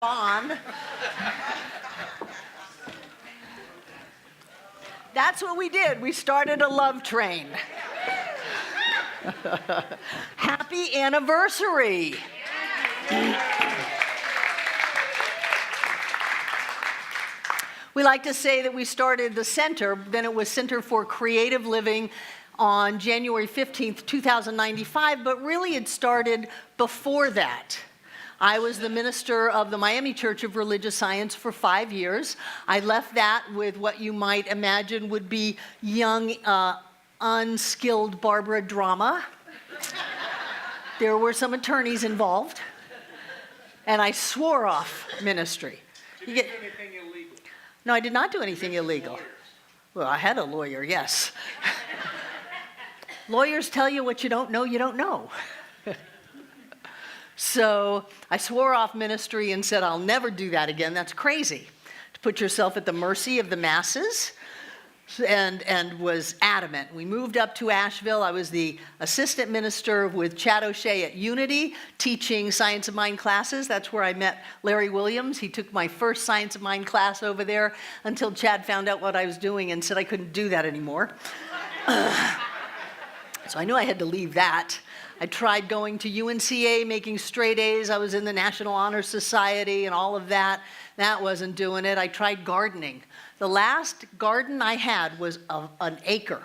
on. That's what we did. We started a love train. Happy anniversary. We like to say that we started the center, then it was Center for Creative Living on January 15th, 2095, but really it started before that. I was the minister of the Miami Church of Religious Science for 5 years. I left that with what you might imagine would be young, unskilled Barbara drama. There were some attorneys involved, and I swore off ministry. Did you do anything illegal? No, I did not do anything illegal. Well, I had a lawyer, yes. Lawyers tell you what you don't know, you don't know. So I swore off ministry and said, I'll never do that again. That's crazy, to put yourself at the mercy of the masses, and was adamant. We moved up to Asheville. I was the assistant minister with Chad O'Shea at Unity, teaching Science of Mind classes. That's where I met Larry Williams. He took my first Science of Mind class over there until Chad found out what I was doing and said I couldn't do that anymore. So I knew I had to leave that. I tried going to UNCA, making straight A's. I was in the National Honor Society and all of that. That wasn't doing it. I tried gardening. The last garden I had was an acre,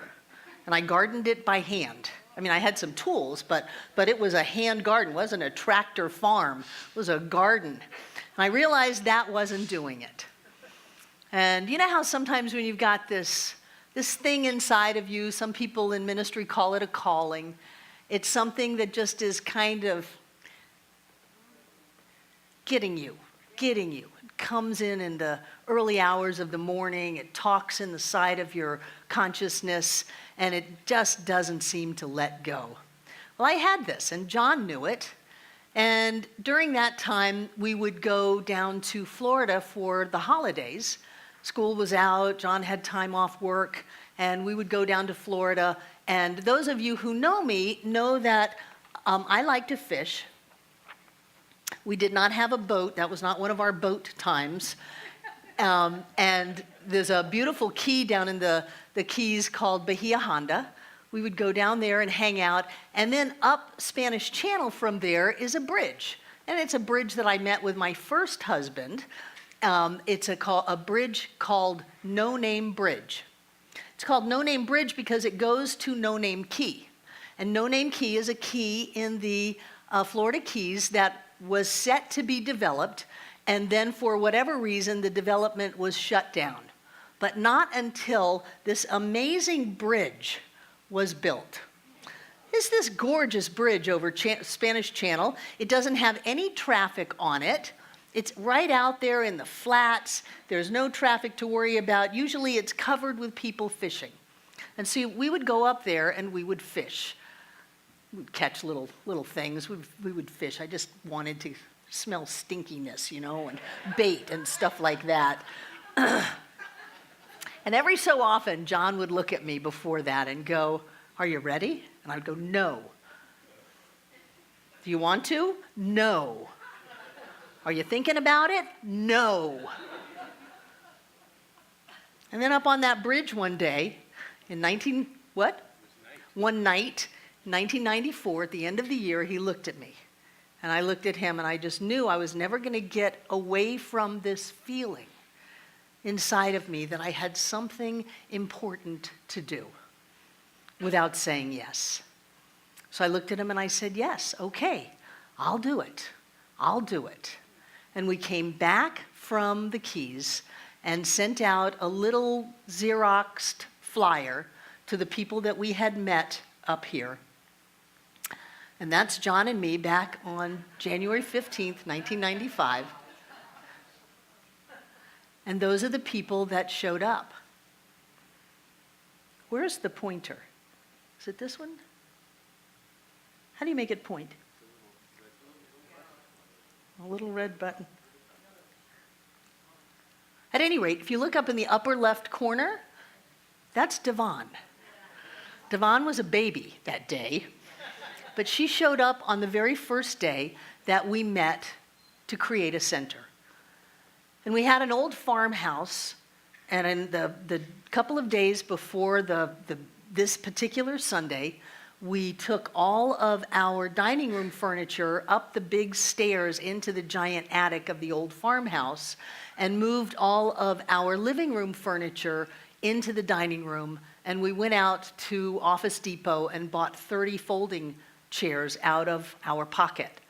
and I gardened it by hand. I mean, I had some tools, but it was a hand garden. It wasn't a tractor farm. It was a garden. And I realized that wasn't doing it. And you know how sometimes when you've got this thing inside of you, some people in ministry call it a calling. It's something that just is kind of getting you. It comes in the early hours of the morning. It talks in the side of your consciousness, and it just doesn't seem to let go. Well, I had this, and John knew it. And during that time, we would go down to Florida for the holidays. School was out, John had time off work, and we would go down to Florida. And those of you who know me know that I like to fish. We did not have a boat. That was not one of our boat times. And there's a beautiful key down in the Keys called Bahia Honda. We would go down there and hang out. And then up Spanish Channel from there is a bridge. And it's a bridge that I met with my first husband. It's a bridge called No Name Bridge. It's called No Name Bridge because it goes to No Name Key. And No Name Key is a key in the Florida Keys that was set to be developed, and then for whatever reason, the development was shut down. But not until this amazing bridge was built. It's this gorgeous bridge over Spanish Channel. It doesn't have any traffic on it. It's right out there in the flats. There's no traffic to worry about. Usually it's covered with people fishing. And so we would go up there and we would fish. We'd catch little things. We would fish. I just wanted to smell stinkiness, and bait and stuff like that. And every so often, John would look at me before that and go, "Are you ready?" And I would go, "No." "Do you want to?" "No." "Are you thinking about it?" "No." And then up on that bridge one day, in one night, 1994, at the end of the year, he looked at me. And I looked at him, and I just knew I was never going to get away from this feeling inside of me that I had something important to do without saying yes. So I looked at him and I said, "Yes, okay, I'll do it. I'll do it." And we came back from the Keys and sent out a little Xeroxed flyer to the people that we had met up here. And that's John and me back on January 15th, 1995. And those are the people that showed up. Where's the pointer? Is it this one? How do you make it point? A little red button. At any rate, if you look up in the upper left corner, that's Devon. Devon was a baby that day, but she showed up on the very first day that we met to create a center. And we had an old farmhouse, and in the couple of days before this particular Sunday, we took all of our dining room furniture up the big stairs into the giant attic of the old farmhouse and moved all of our living room furniture into the dining room. And we went out to Office Depot and bought 30 folding chairs out of our pocket.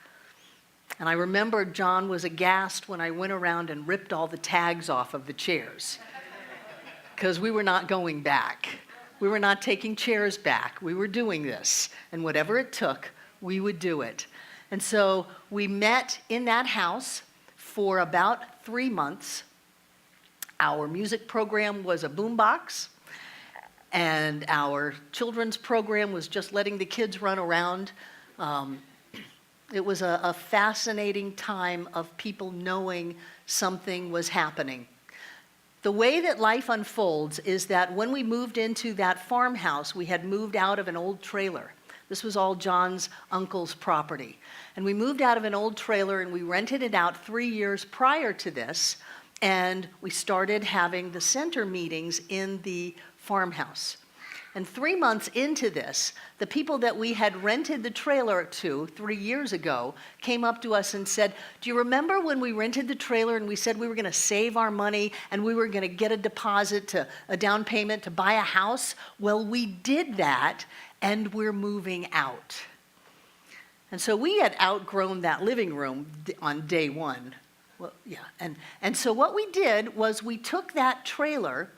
And I remember John was aghast when I went around and ripped all the tags off of the chairs, because we were not going back. We were not taking chairs back. We were doing this, and whatever it took, we would do it. And so we met in that house for about 3 months. Our music program was a boombox, and our children's program was just letting the kids run around. It was a fascinating time of people knowing something was happening. The way that life unfolds is that when we moved into that farmhouse, we had moved out of an old trailer. This was all John's uncle's property. And we moved out of an old trailer and we rented it out 3 years prior to this. And we started having the center meetings in the farmhouse. And 3 months into this, the people that we had rented the trailer to 3 years ago came up to us and said, "Do you remember when we rented the trailer and we said we were going to save our money and we were going to get a deposit, a down payment to buy a house? Well, we did that and we're moving out." And so we had outgrown that living room on day one. Well, yeah. And so what we did was we took that trailer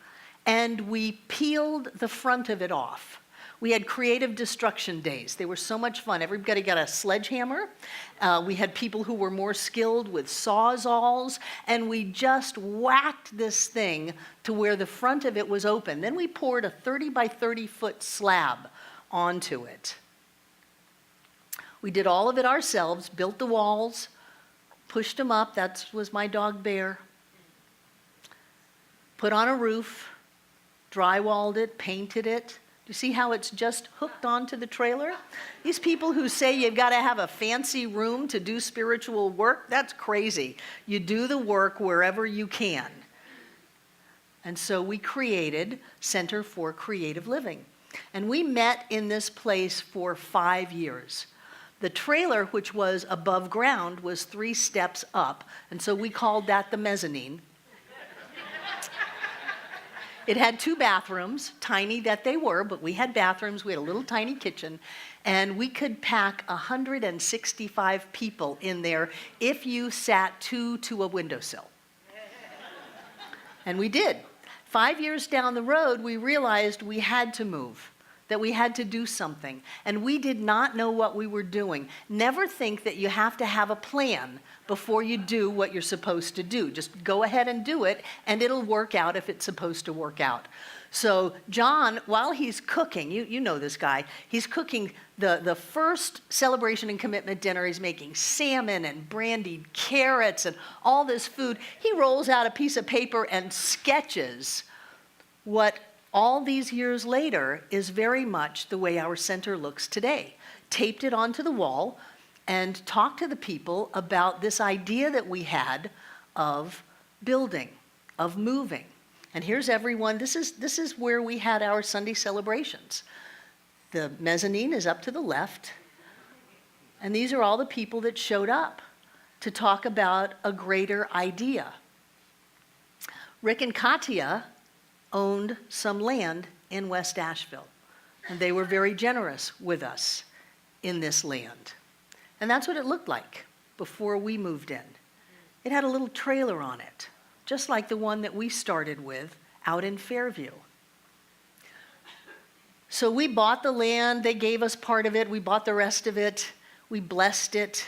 and we peeled the front of it off. We had creative destruction days. They were so much fun. Everybody got a sledgehammer. We had people who were more skilled with sawzalls, and we just whacked this thing to where the front of it was open. Then we poured a 30 by 30 foot slab onto it. We did all of it ourselves, built the walls, pushed them up. That was my dog Bear. Put on a roof. Drywalled it, painted it. Do you see how it's just hooked onto the trailer? These people who say you've got to have a fancy room to do spiritual work, that's crazy. You do the work wherever you can. And so we created Center for Creative Living. And we met in this place for 5 years. The trailer, which was above ground, was 3 steps up. And so we called that the mezzanine. It had 2 bathrooms, tiny that they were, but we had bathrooms. We had a little tiny kitchen, and we could pack 165 people in there if you sat 2 to a windowsill. And we did. 5 years down the road, we realized we had to move, that we had to do something, and we did not know what we were doing. Never think that you have to have a plan before you do what you're supposed to do. Just go ahead and do it, and it'll work out if it's supposed to work out. So John, while he's cooking, you know this guy, he's cooking the first celebration and commitment dinner. He's making salmon and brandied carrots and all this food. He rolls out a piece of paper and sketches what all these years later is very much the way our center looks today. Taped it onto the wall and talked to the people about this idea that we had of building, of moving. And here's everyone. This is where we had our Sunday celebrations. The mezzanine is up to the left. And these are all the people that showed up to talk about a greater idea. Rick and Katia owned some land in West Asheville, and they were very generous with us in this land. And that's what it looked like before we moved in. It had a little trailer on it, just like the one that we started with out in Fairview. So we bought the land. They gave us part of it. We bought the rest of it. We blessed it.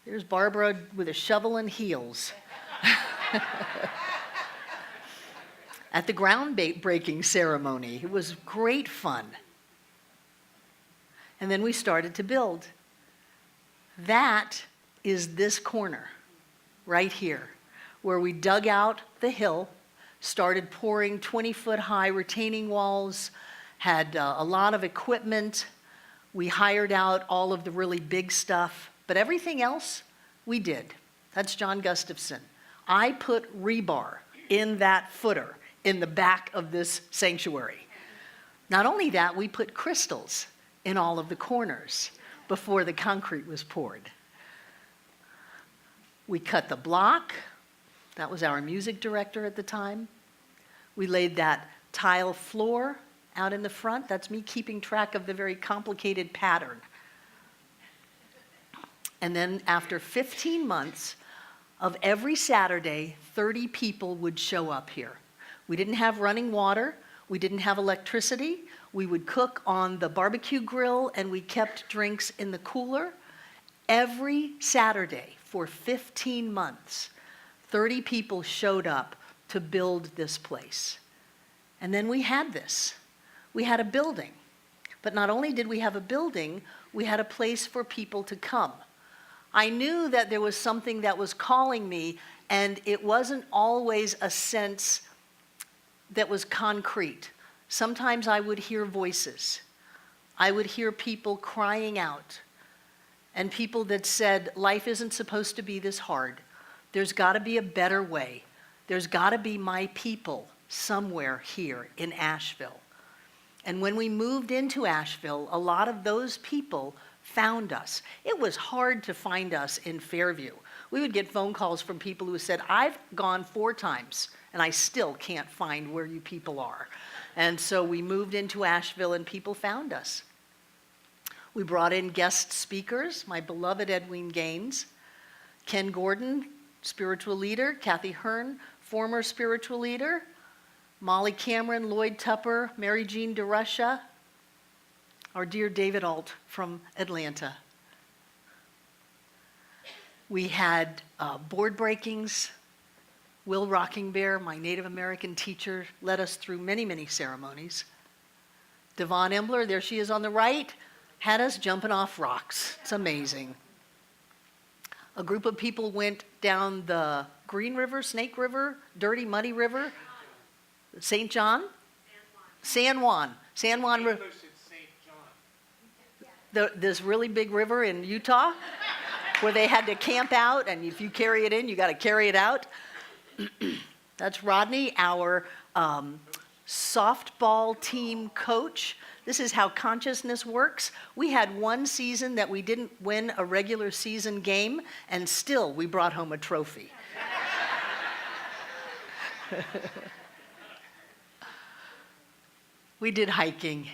There's Barbara with a shovel and heels. At the groundbreaking ceremony. It was great fun. And then we started to build. That is this corner right here, where we dug out the hill, started pouring 20-foot high retaining walls, had a lot of equipment. We hired out all of the really big stuff, but everything else we did. That's John Gustafson. I put rebar in that footer in the back of this sanctuary. Not only that, we put crystals in all of the corners before the concrete was poured. We cut the block. That was our music director at the time. We laid that tile floor out in the front. That's me keeping track of the very complicated pattern. And then after 15 months of every Saturday, 30 people would show up here. We didn't have running water. We didn't have electricity. We would cook on the barbecue grill, and we kept drinks in the cooler. Every Saturday for 15 months, 30 people showed up to build this place. And then we had this. We had a building. But not only did we have a building, we had a place for people to come. I knew that there was something that was calling me, and it wasn't always a sense that was concrete. Sometimes I would hear voices. I would hear people crying out, and people that said, life isn't supposed to be this hard. There's got to be a better way. There's got to be my people somewhere here in Asheville. And when we moved into Asheville, a lot of those people found us. It was hard to find us in Fairview. We would get phone calls from people who said, I've gone 4 times and I still can't find where you people are. And so we moved into Asheville and people found us. We brought in guest speakers, my beloved Edwin Gaines, Ken Gordon, spiritual leader, Kathy Hearn, former spiritual leader, Molly Cameron, Lloyd Tupper, Mary Jean DeRusha, our dear David Alt from Atlanta. We had board breakings. Will Rockingbear, my Native American teacher, led us through many, many ceremonies. Devon Embler, there she is on the right, had us jumping off rocks. It's amazing. A group of people went down the Green River, Snake River, Dirty Muddy River, St. John? San Juan. San Juan River. This really big river in Utah where they had to camp out, and if you carry it in, you got to carry it out. That's Rodney, our softball team coach. This is how consciousness works. We had one season that we didn't win a regular season game, and still we brought home a trophy. We did hiking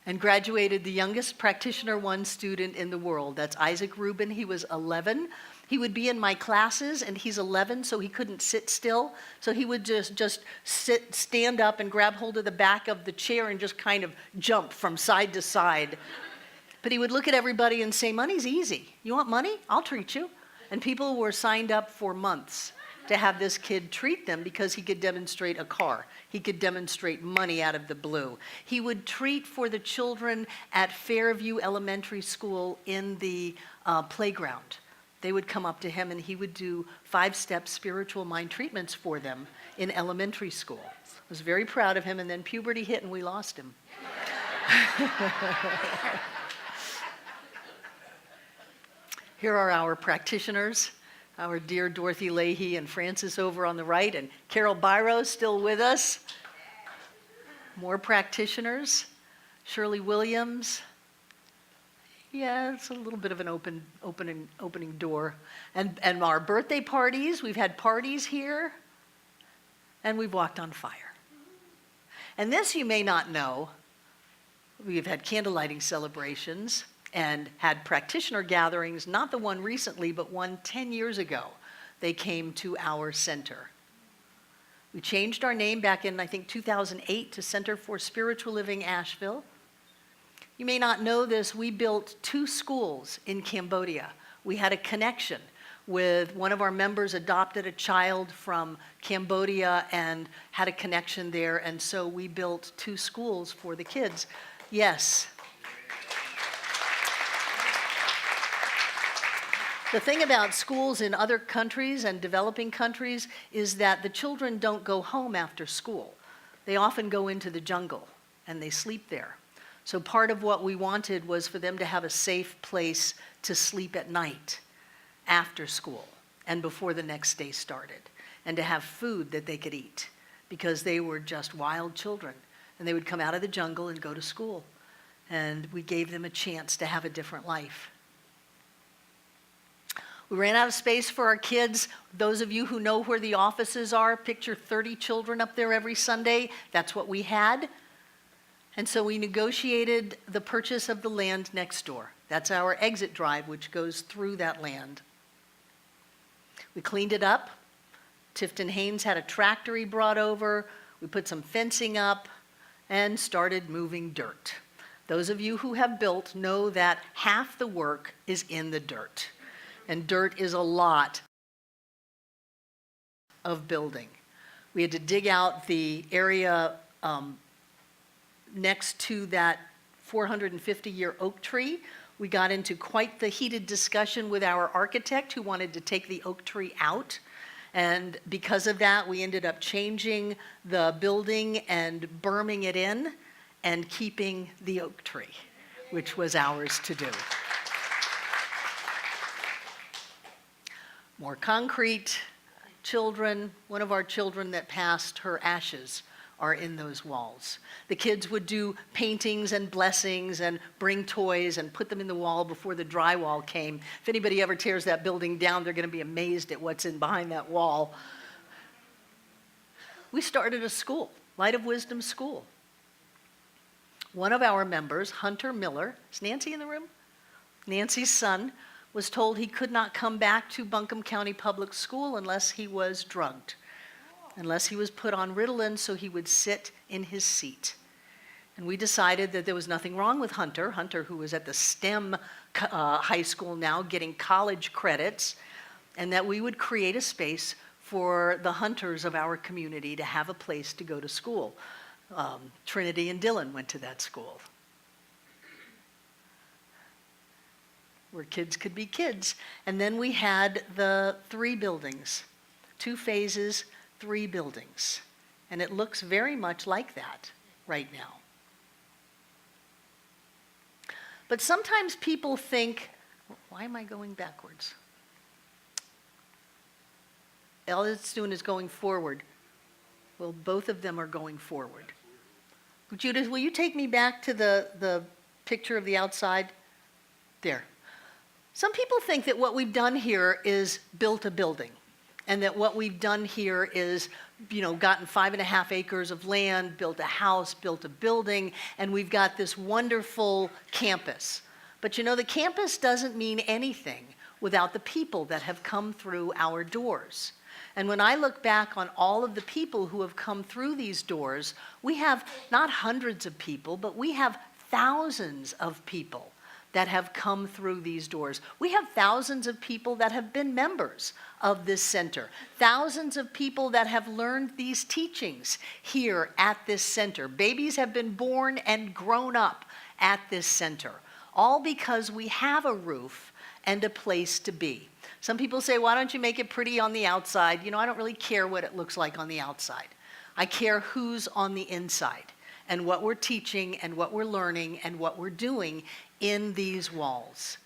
and graduated the youngest Practitioner 1 student in the world. That's Isaac Rubin. He was 11. He would be in my classes, and he's 11, so he couldn't sit still. So he would just stand up and grab hold of the back of the chair and just kind of jump from side to side. But he would look at everybody and say, money's easy. You want money? I'll treat you. And people were signed up for months to have this kid treat them because he could demonstrate a car. He could demonstrate money out of the blue. He would treat for the children at Fairview Elementary School in the playground. They would come up to him and he would do 5-step spiritual mind treatments for them in elementary school. I was very proud of him, and then puberty hit and we lost him. Here are our practitioners. Our dear Dorothy Leahy and Frances over on the right, and Carol Byro still with us. More practitioners. Shirley Williams. Yeah, it's a little bit of an opening door. And our birthday parties, we've had parties here, and we've walked on fire. And this you may not know, we've had candlelighting celebrations and had practitioner gatherings, not the one recently, but one 10 years ago. They came to our center. We changed our name back in, I think, 2008 to Center for Spiritual Living Asheville. You may not know this, we built 2 schools in Cambodia. We had a connection with one of our members adopted a child from Cambodia and had a connection there, and so we built 2 schools for the kids. Yes. The thing about schools in other countries and developing countries is that the children don't go home after school. They often go into the jungle and they sleep there. So part of what we wanted was for them to have a safe place to sleep at night after school. and before the next day started, and to have food that they could eat, because they were just wild children. And they would come out of the jungle and go to school. And we gave them a chance to have a different life. We ran out of space for our kids. Those of you who know where the offices are, picture 30 children up there every Sunday. That's what we had. And so we negotiated the purchase of the land next door. That's our exit drive, which goes through that land. We cleaned it up. Tifton Haynes had a tractor he brought over. We put some fencing up and started moving dirt. Those of you who have built know that half the work is in the dirt. And dirt is a lot of building. We had to dig out the area next to that 450-year oak tree. We got into quite the heated discussion with our architect who wanted to take the oak tree out. And because of that, we ended up changing the building and berming it in and keeping the oak tree, which was ours to do. More concrete, children. One of our children that passed, her ashes are in those walls. The kids would do paintings and blessings and bring toys and put them in the wall before the drywall came. If anybody ever tears that building down, they're going to be amazed at what's in behind that wall. We started a school, Light of Wisdom School. One of our members, Hunter Miller, is Nancy in the room? Nancy's son was told he could not come back to Buncombe County Public School unless he was drugged, unless he was put on Ritalin so he would sit in his seat. And we decided that there was nothing wrong with Hunter, who was at the STEM high school now getting college credits, and that we would create a space for the Hunters of our community to have a place to go to school. Trinity and Dylan went to that school, where kids could be kids. And then we had the 3 buildings, 2 phases, 3 buildings. And it looks very much like that right now. But sometimes people think, why am I going backwards? All it's doing is going forward. Well, both of them are going forward. Judith, will you take me back to the picture of the outside? There. Some people think that what we've done here is built a building, and that what we've done here is, gotten 5.5 acres of land, built a house, built a building, and we've got this wonderful campus. But the campus doesn't mean anything without the people that have come through our doors. And when I look back on all of the people who have come through these doors, we have not hundreds of people, but we have thousands of people that have come through these doors. We have thousands of people that have been members of this center, thousands of people that have learned these teachings here at this center. Babies have been born and grown up at this center, all because we have a roof and a place to be. Some people say, why don't you make it pretty on the outside? I don't really care what it looks like on the outside. I care who's on the inside and what we're teaching and what we're learning and what we're doing in these walls.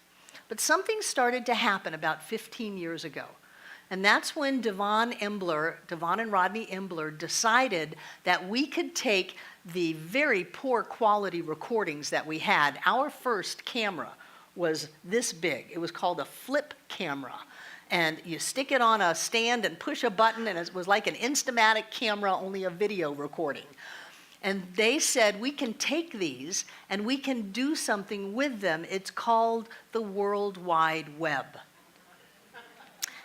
But something started to happen about 15 years ago. And that's when Devon and Rodney Embler decided that we could take the very poor quality recordings that we had. Our first camera was this big. It was called a flip camera. And you stick it on a stand and push a button, and it was like an Instamatic camera, only a video recording. And they said, we can take these and we can do something with them. It's called the World Wide Web.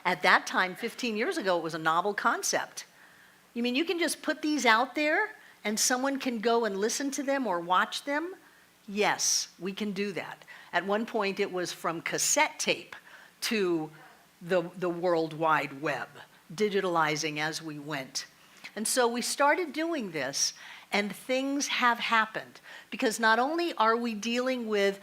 At that time, 15 years ago, it was a novel concept. You mean you can just put these out there and someone can go and listen to them or watch them? Yes, we can do that. At one point, it was from cassette tape to the World Wide Web, digitalizing as we went. And so we started doing this, and things have happened. Because not only are we dealing with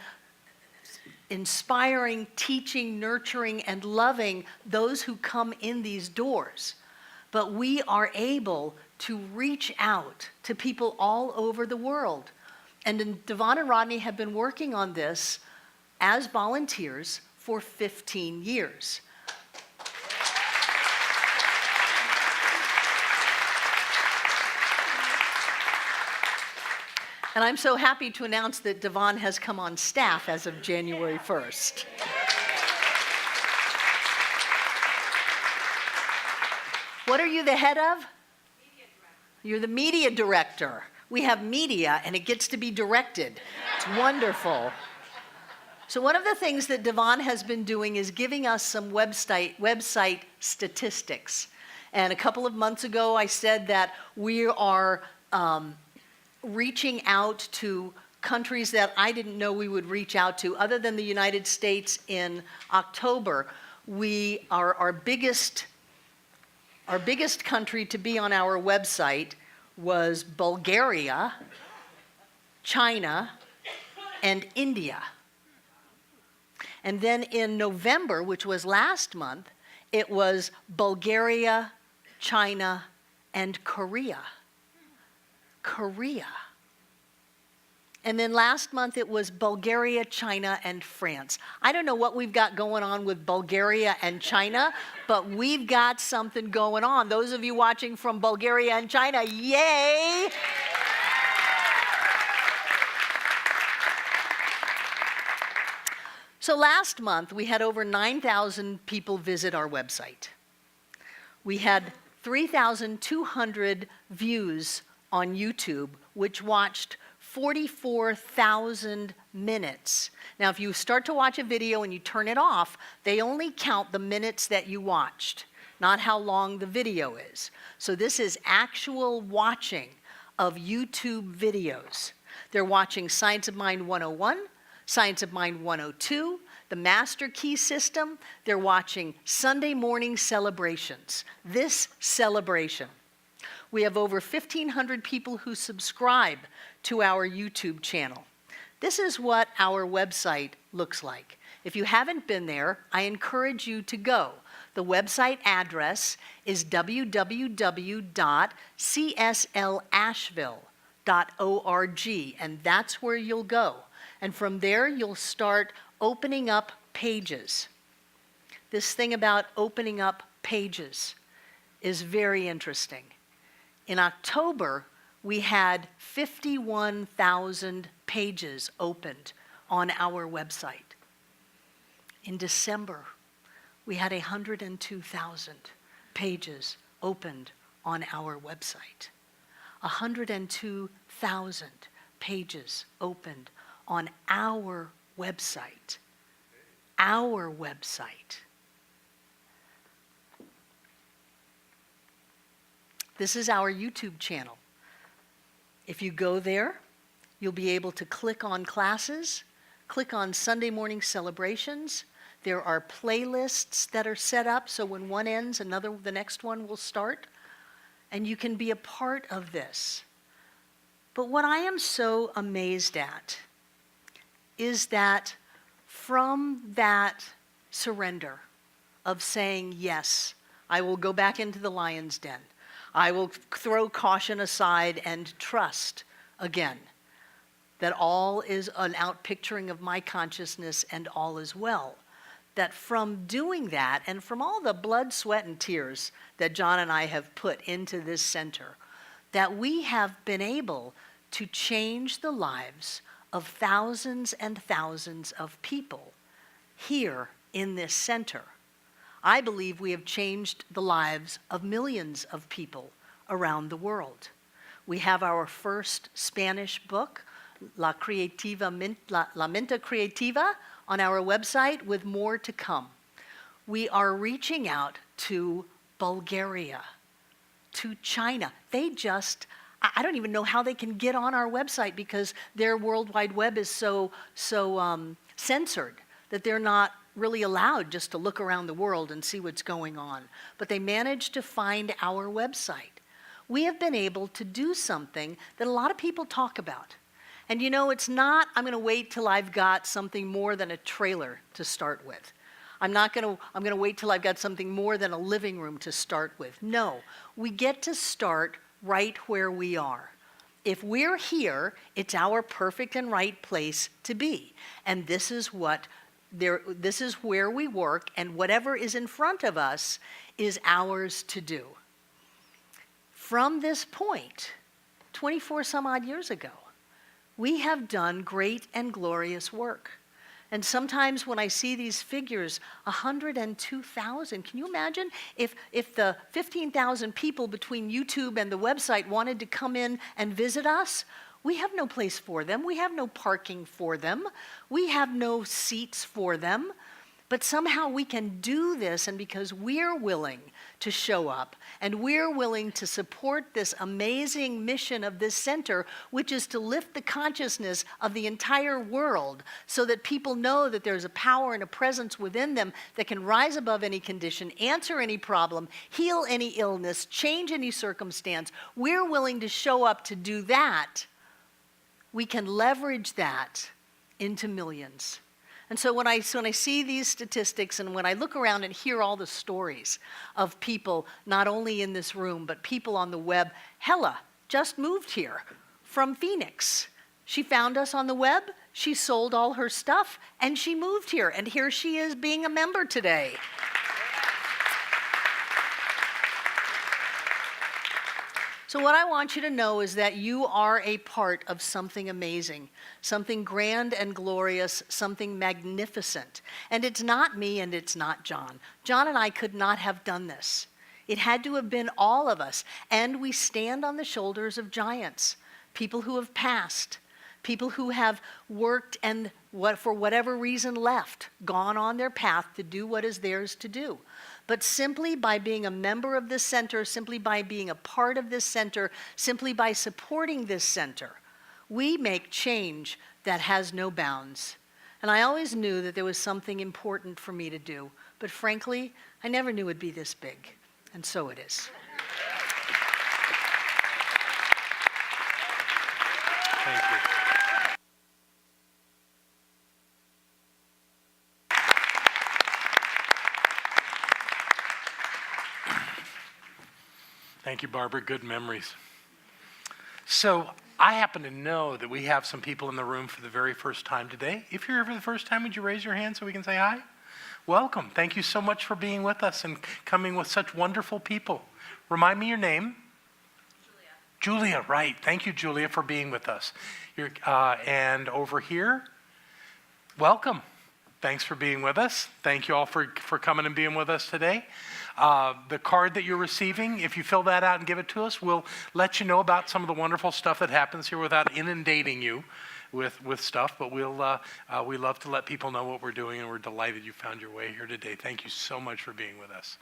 inspiring, teaching, nurturing, and loving those who come in these doors, but we are able to reach out to people all over the world. And Devon and Rodney have been working on this as volunteers for 15 years. And I'm so happy to announce that Devon has come on staff as of January 1st. What are you the head of? You're the media director. We have media, and it gets to be directed. It's wonderful. So one of the things that Devon has been doing is giving us some website statistics. And a couple of months ago, I said that we are reaching out to countries that I didn't know we would reach out to. Other than the United States in October, we are our biggest country to be on our website was Bulgaria, China, and India. And then in November, which was last month, it was Bulgaria, China, and Korea. Korea. And then last month it was Bulgaria, China, and France. I don't know what we've got going on with Bulgaria and China, but we've got something going on. Those of you watching from Bulgaria and China, yay! So last month we had over 9,000 people visit our website. We had 3,200 views on YouTube, which watched 44,000 minutes. Now, if you start to watch a video and you turn it off, they only count the minutes that you watched, not how long the video is. So this is actual watching of YouTube videos. They're watching Science of Mind 101, Science of Mind 102, the Master Key System. They're watching Sunday morning celebrations, this celebration. We have over 1,500 people who subscribe to our YouTube channel. This is what our website looks like. If you haven't been there, I encourage you to go. The website address is www.cslasheville.org, and that's where you'll go. And from there, you'll start opening up pages. This thing about opening up pages is very interesting. In October, we had 51,000 pages opened on our website. In December, we had 102,000 pages opened on our website. 102,000 pages opened on our website. Our website. This is our YouTube channel. If you go there, you'll be able to click on classes, click on Sunday morning celebrations. There are playlists that are set up, so when one ends, the next one will start, and you can be a part of this. But what I am so amazed at is that from that surrender of saying, yes, I will go back into the lion's den. I will throw caution aside and trust again that all is an outpicturing of my consciousness and all is well. That from doing that and from all the blood, sweat, and tears that John and I have put into this center, that we have been able to change the lives of thousands and thousands of people here in this center. I believe we have changed the lives of millions of people around the world. We have our first Spanish book, La Mente Creativa, on our website with more to come. We are reaching out to Bulgaria, to China. I don't even know how they can get on our website because their World Wide Web is so censored that they're not really allowed just to look around the world and see what's going on. But they managed to find our website. We have been able to do something that a lot of people talk about. And you know, it's not, I'm going to wait till I've got something more than a trailer to start with. I'm going to wait till I've got something more than a living room to start with. No, we get to start right where we are. If we're here, it's our perfect and right place to be. And this is where we work, and whatever is in front of us is ours to do. From this point, 24 some odd years ago, We have done great and glorious work. And sometimes when I see these figures, 102,000, can you imagine if the 15,000 people between YouTube and the website wanted to come in and visit us? We have no place for them. We have no parking for them. We have no seats for them. But somehow we can do this, and because we're willing to show up and we're willing to support this amazing mission of this center, which is to lift the consciousness of the entire world so that people know that there's a power and a presence within them that can rise above any condition, answer any problem, heal any illness, change any circumstance. We're willing to show up to do that. We can leverage that into millions. And so when I see these statistics and when I look around and hear all the stories of people, not only in this room, but people on the web, Hella just moved here from Phoenix. She found us on the web, she sold all her stuff, and she moved here. And here she is being a member today. So what I want you to know is that you are a part of something amazing, something grand and glorious, something magnificent. And it's not me and it's not John. John and I could not have done this. It had to have been all of us. And we stand on the shoulders of giants, people who have passed, people who have worked and for whatever reason left, gone on their path to do what is theirs to do. But simply by being a member of this center, simply by being a part of this center, simply by supporting this center, we make change that has no bounds. And I always knew that there was something important for me to do. But frankly, I never knew it'd be this big. And so it is. Thank you. Thank you, Barbara. Good memories. So I happen to know that we have some people in the room for the very first time today. If you're here for the first time, would you raise your hand so we can say hi? Welcome. Thank you so much for being with us and coming with such wonderful people. Remind me your name. Julia, right. Thank you, Julia, for being with us. And over here, welcome. Thanks for being with us. Thank you all for coming and being with us today. The card that you're receiving, if you fill that out and give it to us, we'll let you know about some of the wonderful stuff that happens here without inundating you with stuff. But we love to let people know what we're doing, and we're delighted you found your way here today. Thank you so much for being with us.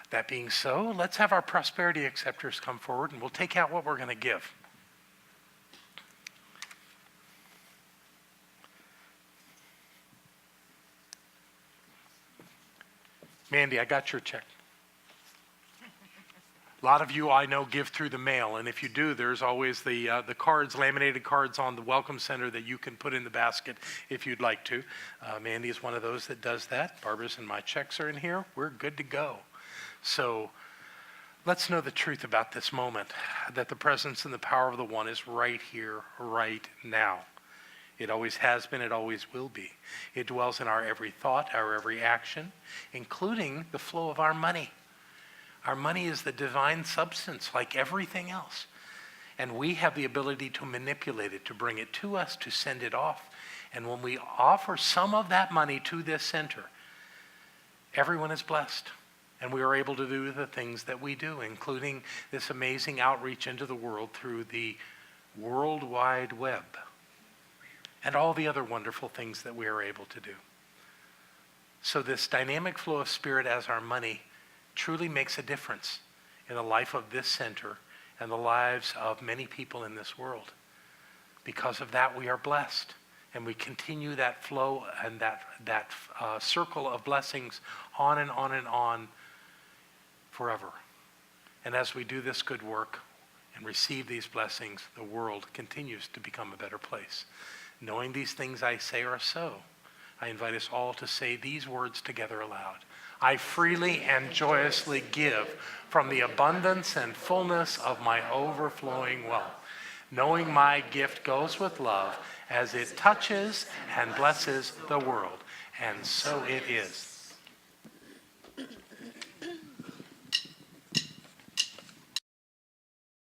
That being so, let's have our prosperity acceptors come forward, and we'll take out what we're going to give. Mandy, I got your check. A lot of you I know give through the mail, and if you do, there's always the cards, laminated cards on the Welcome Center that you can put in the basket if you'd like to. Mandy is one of those that does that. Barbara's and my checks are in here. We're good to go. So let's know the truth about this moment, that the presence and the power of the One is right here, right now. It always has been, it always will be. It dwells in our every thought, our every action, including the flow of our money. Our money is the divine substance, like everything else. And we have the ability to manipulate it, to bring it to us, to send it off. And when we offer some of that money to this center, everyone is blessed. And we are able to do the things that we do, including this amazing outreach into the world through the World Wide Web. And all the other wonderful things that we are able to do. So this dynamic flow of spirit as our money truly makes a difference in the life of this center and the lives of many people in this world. Because of that, we are blessed. And we continue that flow and that circle of blessings on and on and on forever. And as we do this good work and receive these blessings, the world continues to become a better place. Knowing these things I say are so, I invite us all to say these words together aloud. I freely and joyously give from the abundance and fullness of my overflowing wealth, knowing my gift goes with love as it touches and blesses the world. And so it is.